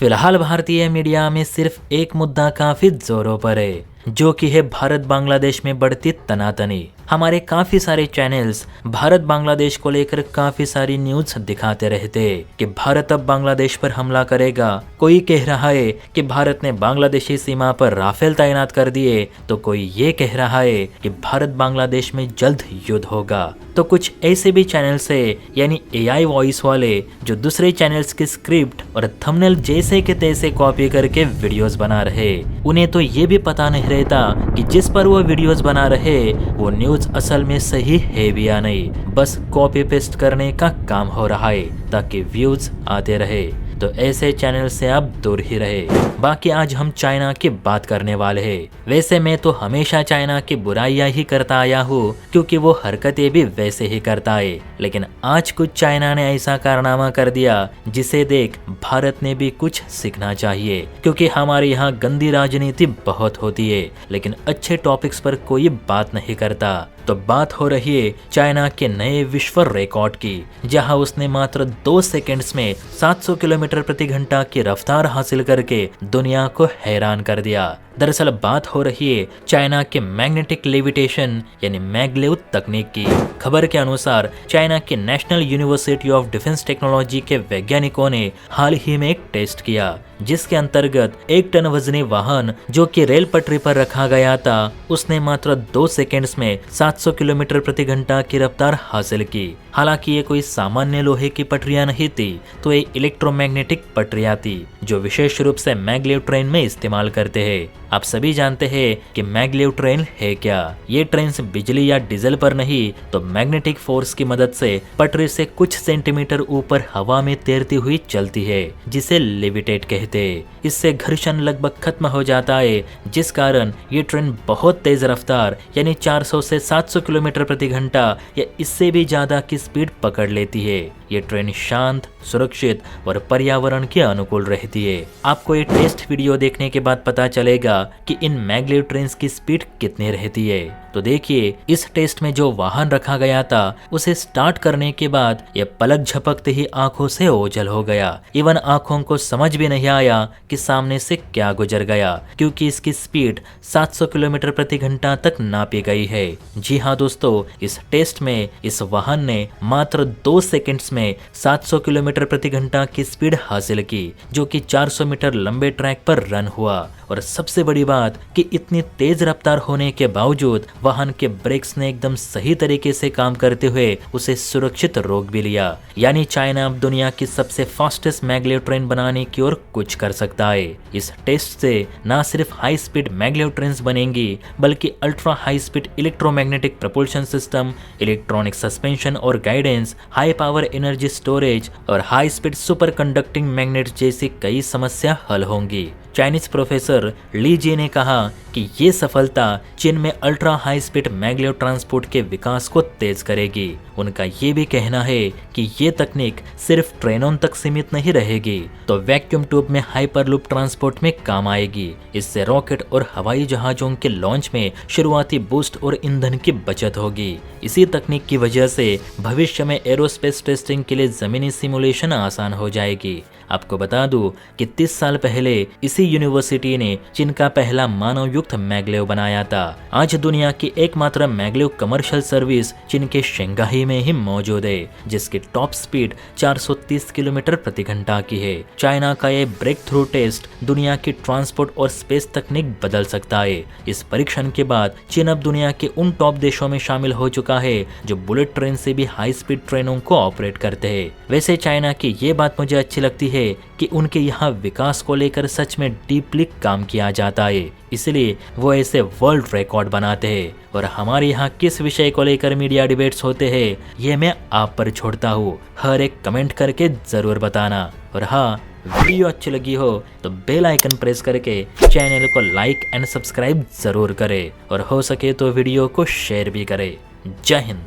फिलहाल भारतीय मीडिया में सिर्फ एक मुद्दा काफी जोरों पर है, जो कि है भारत बांग्लादेश में बढ़ती तनातनी। हमारे काफी सारे चैनल्स भारत बांग्लादेश को लेकर काफी सारी न्यूज दिखाते रहते कि भारत अब बांग्लादेश पर हमला करेगा। कोई कह रहा है कि भारत ने बांग्लादेशी सीमा पर राफेल तैनात कर दिए, तो कोई ये कह रहा है कि भारत बांग्लादेश में जल्द युद्ध होगा। तो कुछ ऐसे भी चैनल्स है, यानी AI वॉइस वाले, जो दूसरे चैनल्स की स्क्रिप्ट और थंबनेल जैसे के तैसे कॉपी करके वीडियोस बना रहे। उन्हें तो ये भी पता नहीं रहता कि जिस पर वो वीडियोस बना रहे वो न्यूज असल में सही है भी या नहीं, बस कॉपी पेस्ट करने का काम हो रहा है ताकि व्यूज आते रहे। तो ऐसे चैनल से आप दूर ही रहे। बाकी आज हम चाइना की बात करने वाले हैं। वैसे मैं तो हमेशा चाइना की बुराइयां ही करता आया हूँ, क्योंकि वो हरकतें भी वैसे ही करता है। लेकिन आज कुछ चाइना ने ऐसा कारनामा कर दिया जिसे देख भारत ने भी कुछ सीखना चाहिए, क्योंकि हमारे यहाँ गंदी राजनीति बहुत होती है लेकिन अच्छे टॉपिक्स पर कोई बात नहीं करता। तो बात हो रही है चाइना के नए विश्व रिकॉर्ड की, जहां उसने मात्र 2 सेकंड्स में 700 किलोमीटर प्रति घंटा की रफ्तार हासिल करके दुनिया को हैरान कर दिया। दरअसल बात हो रही है चाइना के मैग्नेटिक लेविटेशन यानी मैगलेव तकनीक की। खबर के अनुसार चाइना की national university of defence technology के वैज्ञानिकों ने हाल ही में एक टेस्ट किया, जिसके अंतर्गत 1 टन वजनी वाहन जो कि रेल पटरी पर रखा गया था, उसने मात्र 2 सेकंड्स में 700 किलोमीटर प्रति घंटा की रफ्तार हासिल की। हालांकि ये कोई सामान्य लोहे की पटरियां नहीं थी, तो ये इलेक्ट्रोमैग्नेटिक पटरियां थी, जो विशेष रूप से मैगलेव ट्रेन में इस्तेमाल करते हैं। आप सभी जानते हैं कि मैगलेव ट्रेन है क्या। ये ट्रेन बिजली या डीजल पर नहीं, तो मैग्नेटिक फोर्स की मदद से पटरी से कुछ सेंटीमीटर ऊपर हवा में तैरती हुई चलती है, जिसे लेविटेट कहते हैं। इससे घर्षण लगभग खत्म हो जाता है, जिस कारण ये ट्रेन बहुत तेज रफ्तार यानी 400 से 700 किलोमीटर प्रति घंटा या इससे भी ज्यादा की स्पीड पकड़ लेती है। ये ट्रेन शांत, सुरक्षित और पर्यावरण के अनुकूल रहती है। आपको ये टेस्ट वीडियो देखने के बाद पता चलेगा कि इन मैगलेव ट्रेन्स की स्पीड कितनी रहती है। तो देखिए, इस टेस्ट में जो वाहन रखा गया था उसे स्टार्ट करने के बाद ये पलक झपकते ही आंखों से ओझल हो गया। इवन आंखों को समझ भी नहीं आया कि सामने से क्या गुजर गया, क्योंकि इसकी स्पीड 700 किलोमीटर प्रति घंटा तक नापी गई है। जी हाँ दोस्तों, इस टेस्ट में इस वाहन ने मात्र 2 सेकंड्स में 700 किलोमीटर प्रति घंटा की स्पीड हासिल की, जो कि 400 मीटर लंबे ट्रैक पर रन हुआ। और सबसे बड़ी बात कि इतनी तेज रफ्तार होने के बावजूद वाहन के ब्रेक्स ने एकदम सही तरीके से काम करते हुए उसे सुरक्षित रोक भी लिया। यानी चाइना अब दुनिया की सबसे फास्टेस्ट मैगलेव ट्रेन बनाने की ओर कुछ कर सकता है। इस टेस्ट से न सिर्फ हाई स्पीड मैगलेव ट्रेन्स बनेंगी, बल्कि ultra high speed electromagnetic propulsion system, electronic suspension और guidance, high power energy storage और high speed superconducting magnet जैसी कई समस्या हल होंगी। चाइनीज प्रोफेसर ली जी ने कहा कि ये सफलता चीन में ultra high speed maglev transport के विकास को तेज करेगी। उनका ये भी कहना है कि ये तकनीक सिर्फ ट्रेनों तक सीमित नहीं रहेगी, तो वैक्यूम ट्यूब में हाइपरलूप ट्रांसपोर्ट में काम आएगी। इससे रॉकेट और हवाई जहाजों के लॉन्च में शुरुआती बूस्ट और ईंधन की बचत होगी। इसी तकनीक की वजह से भविष्य में एरोस्पेस टेस्टिंग के लिए जमीनी सिमुलेशन आसान हो जाएगी। आपको बता दूं कि 30 साल पहले इसी यूनिवर्सिटी ने चीन का पहला मानव युक्त मैगलेव बनाया था। आज दुनिया की एकमात्र मैगलेव कमर्शियल सर्विस चीन के शंघाई में ही मौजूद है, जिसकी टॉप स्पीड 430 किलोमीटर प्रति घंटा की है। चाइना का ये ब्रेक थ्रू टेस्ट दुनिया की ट्रांसपोर्ट और स्पेस तकनीक बदल सकता है। इस परीक्षण के बाद चीन अब दुनिया के उन टॉप देशों में शामिल हो चुका है जो बुलेट ट्रेन से भी हाई स्पीड ट्रेनों को ऑपरेट करते हैं। वैसे चाइना की ये बात मुझे अच्छी लगती है कि उनके यहाँ विकास को लेकर सच में डीपली काम किया जाता है, इसलिए वो ऐसे वर्ल्ड रिकॉर्ड बनाते हैं। और हमारे यहाँ किस विषय को लेकर मीडिया डिबेट्स होते हैं, ये मैं आप पर छोड़ता हूँ। हर एक कमेंट करके जरूर बताना। और हाँ, वीडियो अच्छी लगी हो तो बेल आइकन प्रेस करके चैनल को लाइक एंड सब्सक्राइब जरूर करें, और हो सके तो वीडियो को शेयर भी करें। जय हिंद।